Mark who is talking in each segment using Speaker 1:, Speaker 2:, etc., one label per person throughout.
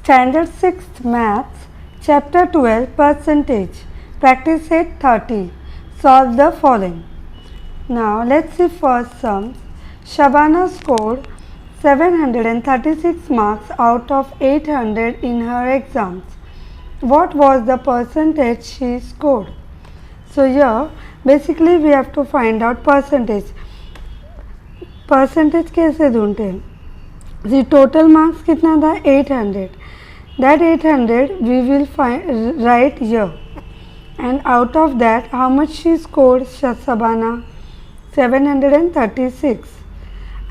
Speaker 1: Standard 6th Maths, Chapter 12, Percentage. Practice set 30. Solve the following. Now let's see first sums. Shabana scored 736 marks out of 800 in her exams. What was the percentage she scored? So here basically we have to find out percentage. Percentage कैसे ढूंढते हैं? The total marks कितना था? 800. That 800 we will write here, and out of that how much she scored? Shabana 736.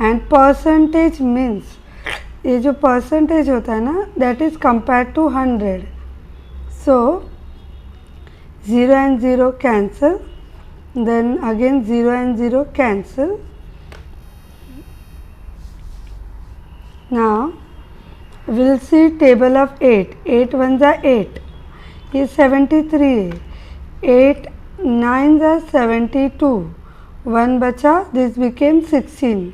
Speaker 1: And percentage means ये जो percentage होता है ना, that is compared to 100. So 0 and 0 cancel, then again 0 and 0 cancel. Now we'll see table of 8. 8 ones are 8. ये 73 है. 8 nines are 72. 1 बचा. This became 16.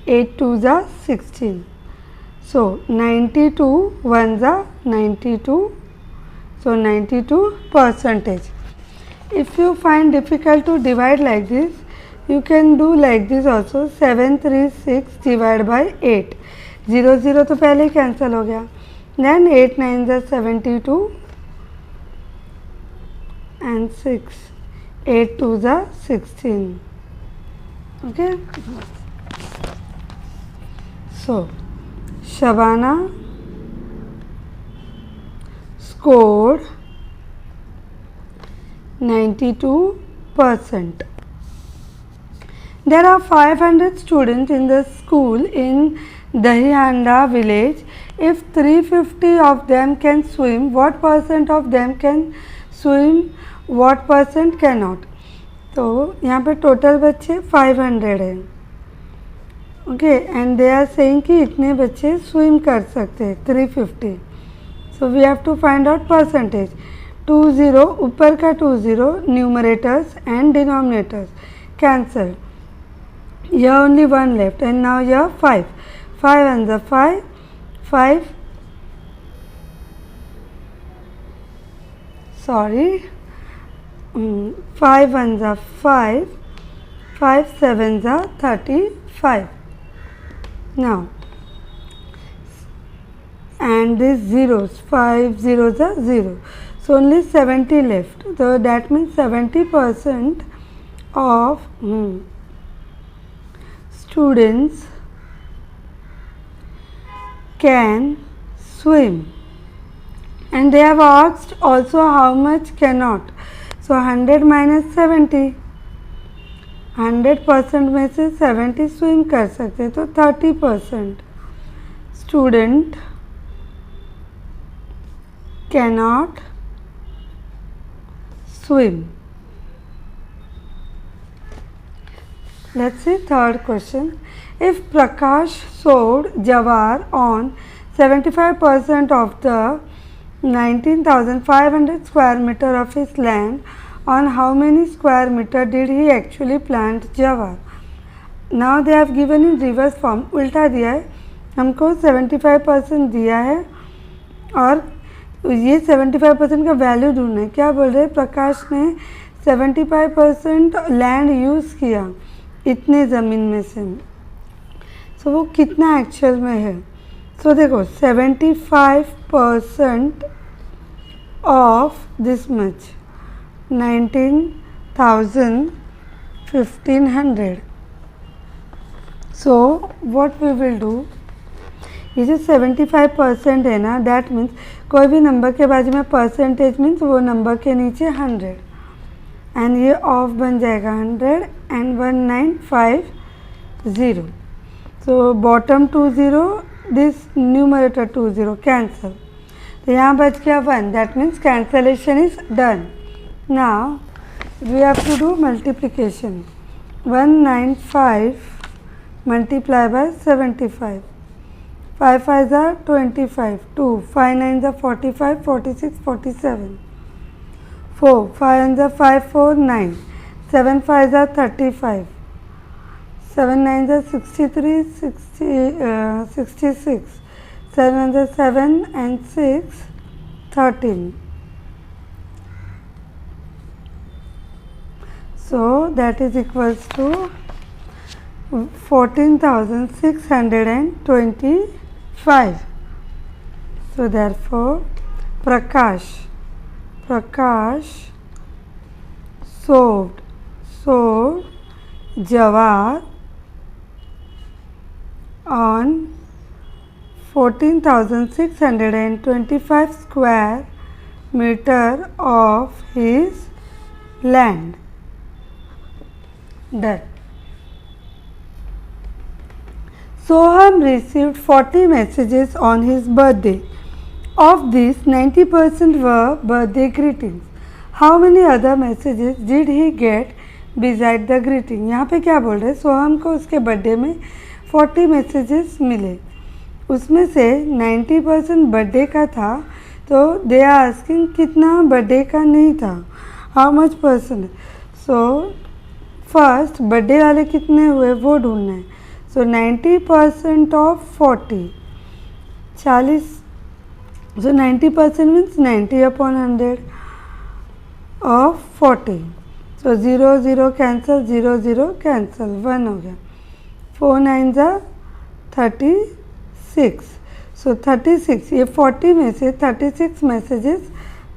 Speaker 1: 8 twos are 16. So 92 ones are 92. So 92 percentage. If you find difficult to divide like this, you can do like this also. 736 divided by 8. 0 0 तो पहले ही cancel हो गया. Then 8 9s are 72 and 6. 8 2s are 16. Okay. So Shabana scored 92%. There are 500 students in the school in Dahihanda village. If 350 of them can swim, what percent of them can swim? What percent cannot? तो यहाँ पे total बच्चे 500 हैं. Okay, and they are saying कि इतने बच्चे swim कर सकते हैं 350. So we have to find out percentage. 20 ऊपर का 20 numerators and denominators cancel. Here only 1 left, and now here 5. 5 and the 5, 5, sorry, 5 and the 5, 5 7s are 35. Now, and these zeros, 5 zeros are 0. So only 70 left. So that means 70% of students can swim, and they have asked also how much cannot. So 100 minus 70, 100% में से 70 swim कर सकते, तो 30% student cannot swim. Let's see third question. If Prakash sowed jawar on 75% of the 19,500 square meter of his land, on how many square meter did he actually plant jawar? Now they have given in reverse form. उल्टा दिया है हमको. 75% दिया है और ये 75% का value ढूंढना है. क्या बोल रहे हैं? प्रकाश ने 75% लैंड यूज़ किया इतने ज़मीन में से. सो वो कितना एक्चुअल में है? सो देखो 75% of this much 19,000 1500. So what we will do, ये जो 75% है ना, दैट मीन्स कोई भी नंबर के बाजू में परसेंटेज मीन्स वो नंबर के नीचे 100, एंड ये ऑफ बन जाएगा 100 and 1950. So bottom 20, this numerator 20 cancel. तो यहाँ बच गया 1. That means cancellation is done. Now we have to do multiplication. 195 multiply by 75. 5 5s are 25. 2 5 9s are 45, 46, 47. 4 5 9s are 5 4 9. 7 5s are 35. 7 9s are 63, 66. 7 ones are 7 and 6, 13. So that is equals to 14,625. So therefore Prakash sold Jawar on 14,625 square meter of his land. Done. Soham received 40 messages on his birthday. Of these, 90% were birthday greetings. How many other messages did he get beside the greeting? यहाँ पे क्या बोल रहे हैं? सोहम को उसके birthday में 40 messages मिले, उसमें से 90% बर्थडे का था, तो दे आर आस्किंग कितना बर्थडे का नहीं था, how much percent. So first birthday वाले कितने हुए वो ढूंढना है. सो 90% of 40, 40. So 90% means 90 upon 100 of 40. So 0 0 cancel, 0 0 cancel, 1 हो गया. 4 9s are 36. So 36, ये 40 में से 36 मैसेजेस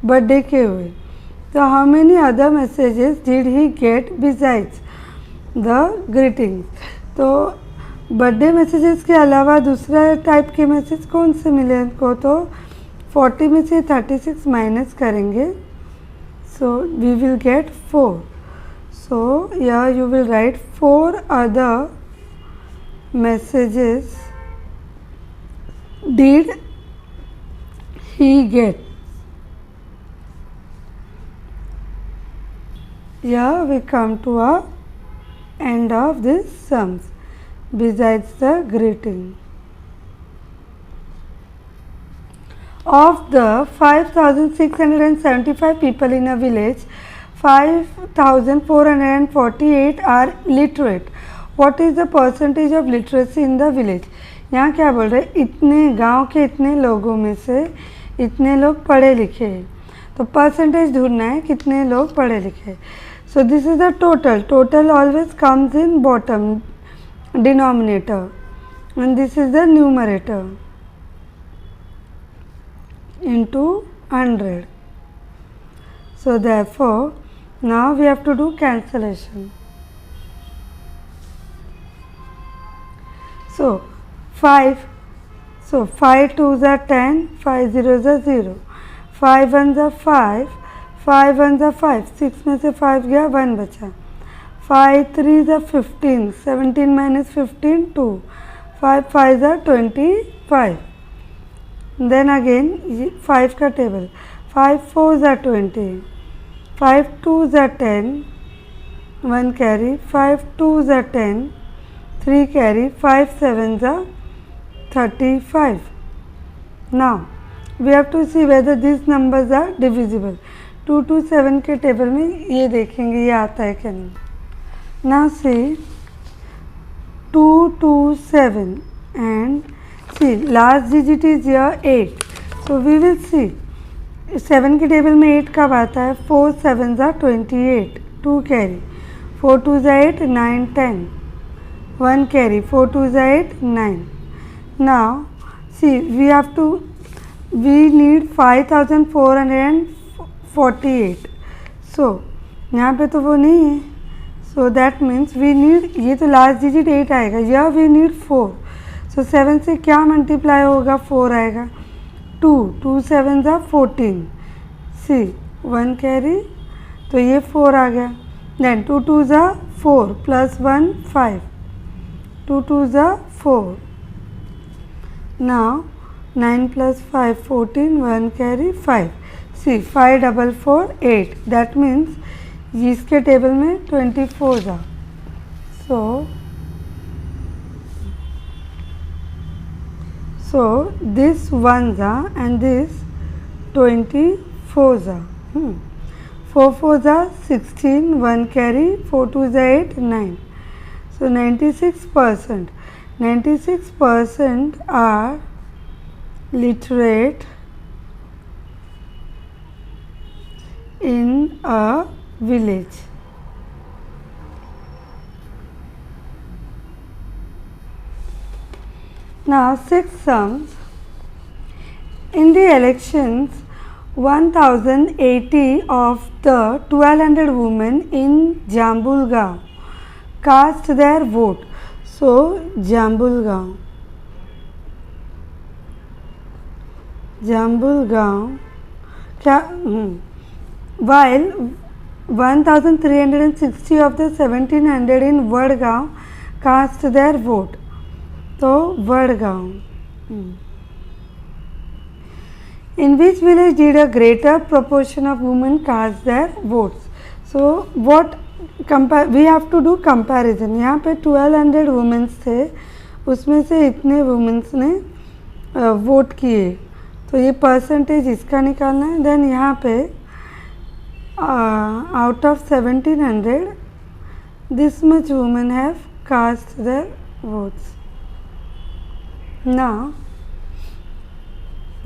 Speaker 1: बर्थडे के हुए. तो how many other messages did he get besides the greetings? तो बर्थडे मैसेजेस के अलावा दूसरा टाइप के मैसेज कौन से मिले इनको? तो 40 में से 36 माइनस करेंगे, so we will get 4. So yeah you will write 4 other messages did he get. Yeah we come to a end of this sums besides the greeting. Of the 5,675 people in a village, 5,448 are literate. What is the percentage of literacy in the village? यहाँ क्या बोल रहे हैं? इतने गांव के इतने लोगों में से इतने लोग पढ़े लिखे हैं, तो परसेंटेज ढूंढना है कितने लोग पढ़े लिखे. So this is the total. Total always comes in bottom denominator and this is the numerator into 100. So therefore now we have to do cancellation. So 5, so 5 2s are 10, 5 zeros are 0, 5 1s are 5, 5 1s are 5, 6 में से 5 गया, 1 बचा. 5 3s are 15, 17 minus 15 2, 5 5s are 25. Then again 5 का table, 5 4s are 20, 5 2s are 10, 1 carry, 5 2s are 10, 3 carry, 5 7s are 35. Now we have to see whether these numbers are divisible. 2 to 7 के table में ये देखेंगे ये आता है क्या नहीं. Now see 2 to 7 and see last digit is here 8. So we will see 7 के टेबल में 8 कब आता है? 4 7s are 28, 2 carry, 4 2s are 8, 9 10, 1 carry, 4 2s are 8, 9. Now see we need 5,448. So यहाँ पे तो वो नहीं है. So that means we need, ये तो लास्ट डिजिट 8 आएगा, या we need 4. So 7 से क्या मल्टीप्लाई होगा? 4 आएगा. 2 2 7s are 14. See 1 कैरी, तो ये 4 आ गया. Then 2 2s are 4 plus 1 5. 2 2s are 4. Now 9 plus 5 14, 1 carry 5. See 5 4 4 8. That means इसके टेबल में 24 था. So this 1s are and this 24s are. 4 4s are 16, 1 carry, 4 2s are 8, 9. So 96%. 96% are literate in a village. Now, sixth sums. In the elections, 1080 of the 1200 women in Jambulgaon cast their vote. So, Jambulgaon क्या while 1360 of the 1700 in Vadgaon cast their vote. तो Vadgaon. In which village did a greater proportion of women cast their votes? So what we have to do comparison. यहाँ पे 1200 women's थे, उसमें से इतने women's ने vote किए, तो ये परसेंटेज इसका निकालना है. देन यहाँ पे out of 1700 this much women have cast their votes. Now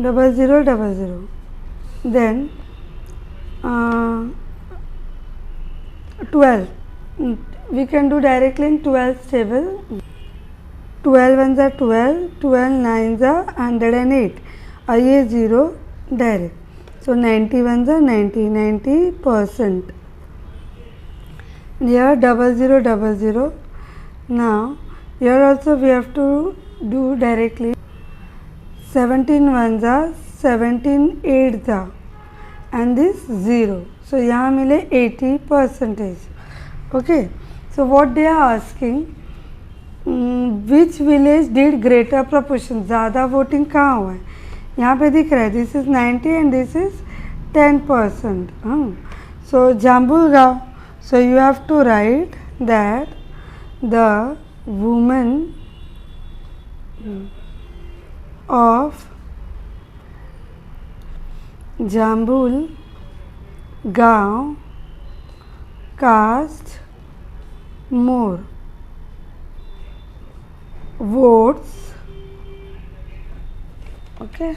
Speaker 1: 0000, then 12, we can do directly in 12 table. 12 ones are 12, 12 nines are 108, ये 0 direct, so 90 ones are 90%. Here 0000. Now here also we have to do directly. 17 ones are 17 eighths are, and this 0. So यहाँ मिले 80%. Okay. So what they are asking, which village did greater proportion? ज़्यादा voting कहाँ हुआ है? यहाँ पे दिख रहा है. This is 90 and this is 10%. So Jambulgaon. So you have to write that the women of Jambulgaon cast more votes. Okay.